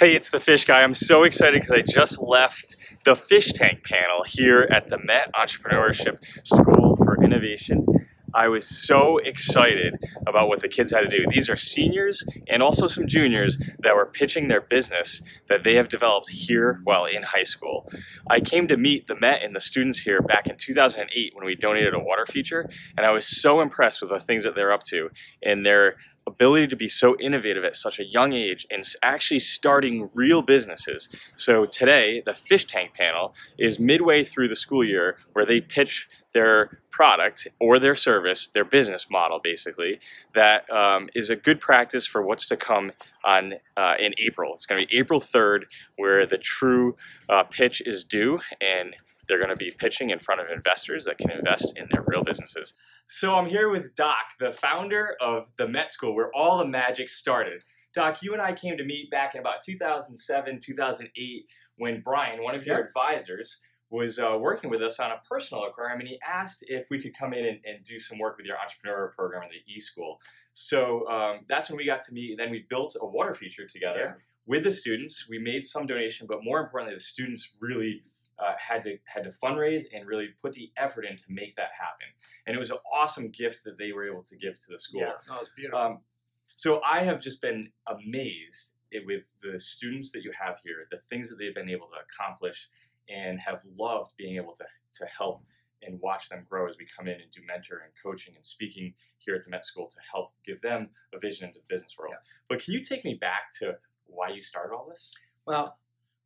Hey, it's the Fish Guy. I'm so excited because I just left the fish tank panel here at the Met Entrepreneurship School for Innovation. I was so excited about what the kids had to do. These are seniors and also some juniors that were pitching their business that they have developed here while in high school. I came to meet the Met and the students here back in 2008 when we donated a water feature, and I was so impressed with the things that they're up to and their ability to be so innovative at such a young age and actually starting real businesses. So today, the fish tank panel is midway through the school year where they pitch their product or their service, their business model basically, that is a good practice for what's to come on in April. It's going to be April 3rd where the true pitch is due, and they're going to be pitching in front of investors that can invest in their real businesses. So I'm here with Doc, the founder of the Met School, where all the magic started. Doc, you and I came to meet back in about 2007, 2008, when Brian, one of your advisors, was working with us on a personal program, and he asked if we could come in and do some work with your entrepreneur program in the e-school. So that's when we got to meet. Then we built a water feature together with the students. We made some donation, but more importantly, the students really had to fundraise and really put the effort in to make that happen. And it was an awesome gift that they were able to give to the school. Yeah, that was beautiful. So I have just been amazed with the students that you have here, the things that they've been able to accomplish, and have loved being able to help and watch them grow as we come in and do mentor and coaching and speaking here at the Met School to help give them a vision into the business world. Yeah. But can you take me back to why you started all this? Well,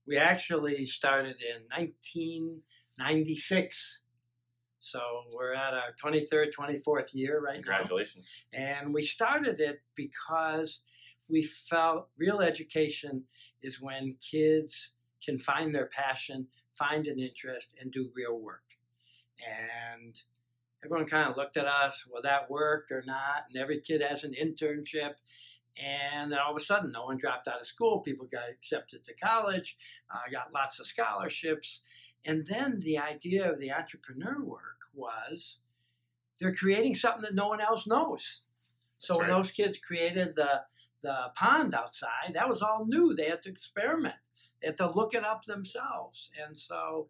we actually started in 1996. So we're at our 23rd, 24th year right now. Congratulations. And we started it because we felt real education is when kids can find their passion, find an interest, and do real work. And everyone kind of looked at us, will that work or not? And every kid has an internship. And then all of a sudden, no one dropped out of school. People got accepted to college, got lots of scholarships. And then the idea of the entrepreneur work was they're creating something that no one else knows. So when those kids created the pond outside, that was all new. They had to experiment. They had to look it up themselves. And so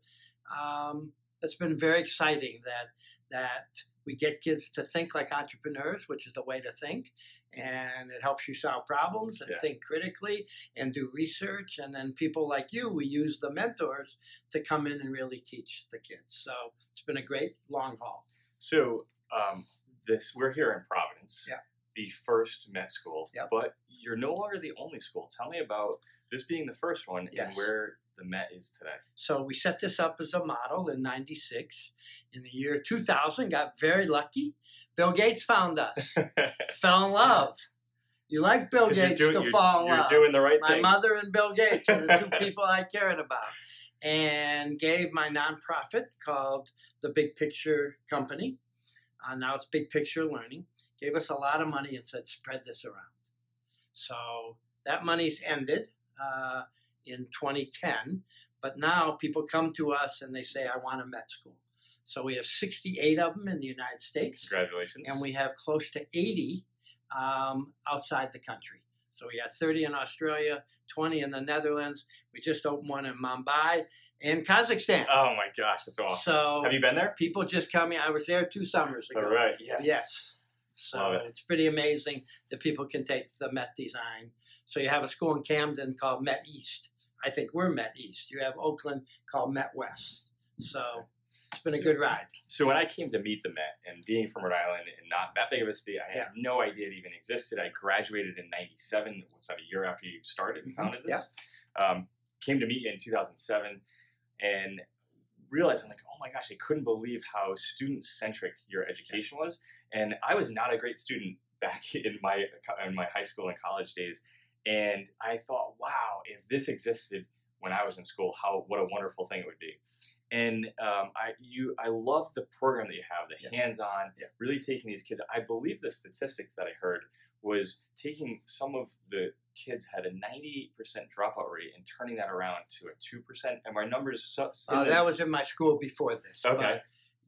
it's been very exciting that we get kids to think like entrepreneurs, which is the way to think, and it helps you solve problems and think critically and do research. And then people like you, we use the mentors to come in and really teach the kids. So it's been a great long haul. So we're here in Providence, the first Met School, but you're no longer the only school. Tell me about this being the first one and where the Met is today. So we set this up as a model in '96. In the year 2000, got very lucky. Bill Gates found us. Fell in love. You like Bill Gates to fall in love. You're doing the right things. My mother and Bill Gates are the two people I cared about. And gave my nonprofit called the Big Picture Company. Now it's Big Picture Learning. Gave us a lot of money and said, spread this around. So that money's ended in 2010, but now people come to us and they say, I want a Met School. So we have 68 of them in the United States. Congratulations. And we have close to 80 outside the country. So we got 30 in Australia, 20 in the Netherlands. We just opened one in Mumbai and Kazakhstan. Oh my gosh, that's awesome. So have you been there? People just come in. I was there 2 summers ago. All right, yes. Yes. So it's pretty amazing that people can take the Met design. So you have a school in Camden called Met East. I think we're Met East. You have Oakland called Met West. So it's been a good ride. So when I came to meet the Met, and being from Rhode Island and not that big of a state, I had no idea it even existed. I graduated in '97. Was that a year after you started and founded this? Came to meet you in 2007 and realized, I'm like, oh my gosh, I couldn't believe how student-centric your education was. And I was not a great student back in my high school and college days. And I thought, wow, if this existed when I was in school, what a wonderful thing it would be. And I love the program that you have, the hands-on, really taking these kids. I believe the statistic that I heard was taking some of the kids had a 98% dropout rate and turning that around to a 2%. And my numbers... that was in my school before this. Okay.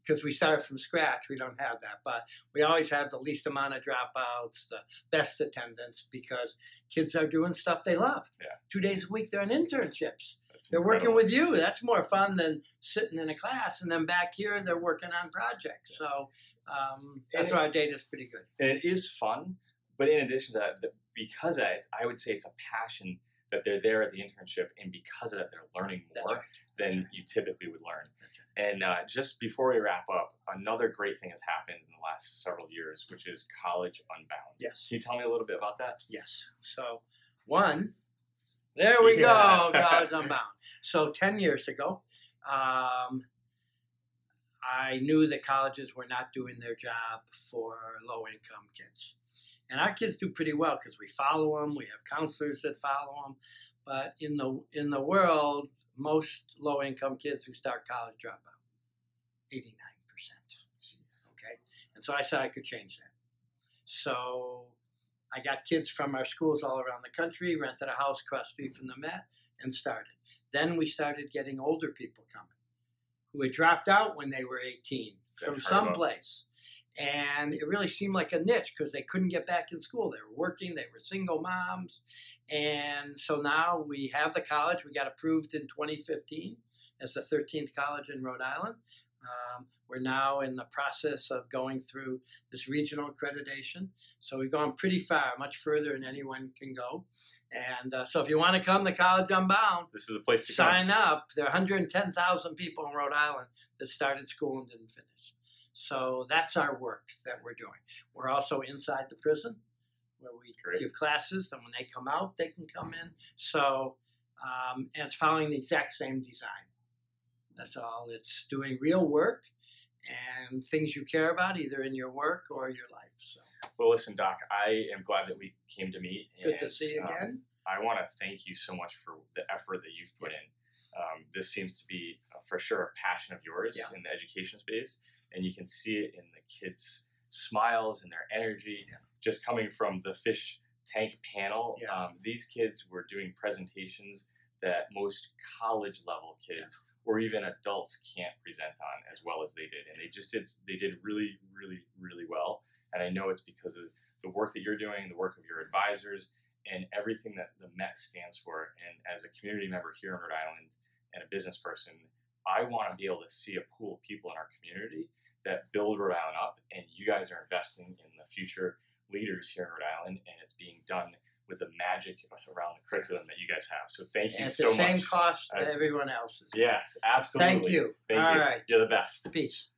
because we started from scratch, we don't have that. But we always have the least amount of dropouts, the best attendance, because kids are doing stuff they love. Yeah. 2 days a week, they're in internships. They're incredible. working with you. That's more fun than sitting in a class. And then back here, they're working on projects. So that's why our data's pretty good. And it is fun. But in addition to that, because of that, I would say it's a passion that they're there at the internship, and because of that, they're learning more than you typically would learn. And just before we wrap up, another great thing has happened in the last several years, which is College Unbound. Yes. Can you tell me a little bit about that? Yes. So, there we go, College Unbound. So 10 years ago, I knew that colleges were not doing their job for low-income kids. And our kids do pretty well because we follow them. We have counselors that follow them. But in the world, most low-income kids who start college drop out, 89%. Okay? And so I said I could change that. So I got kids from our schools all around the country, rented a house across the street from the Met, and started. Then we started getting older people coming who had dropped out when they were 18 from someplace. And it really seemed like a niche because they couldn't get back in school. They were working, they were single moms. And so now we have the college. We got approved in 2015 as the 13th college in Rhode Island. We're now in the process of going through this regional accreditation. So we've gone pretty far, much further than anyone can go. And so if you want to come to College Unbound, this is the place to sign up. There are 110,000 people in Rhode Island that started school and didn't finish. So that's our work that we're doing. We're also inside the prison where we give classes, and when they come out, they can come in. So, and it's following the exact same design. That's all. It's doing real work and things you care about, either in your work or your life. So. Well, listen, Doc, I am glad that we came to meet. Good to see you again. I want to thank you so much for the effort that you've put in. This seems to be, for sure, a passion of yours in the education space. And you can see it in the kids' smiles and their energy, just coming from the fish tank panel. These kids were doing presentations that most college-level kids or even adults can't present on as well as they did. And they did really, really, really well. And I know it's because of the work that you're doing, the work of your advisors, and everything that the Met stands for. And as a community member here in Rhode Island and a business person, I want to be able to see a pool of people in our community that build Rhode Island up, and you guys are investing in the future leaders here in Rhode Island, and it's being done with the magic around the curriculum that you guys have. So thank you so much. It's the same cost that everyone else is. Yes, absolutely. Thank you. Thank you. Right. You're the best. Peace.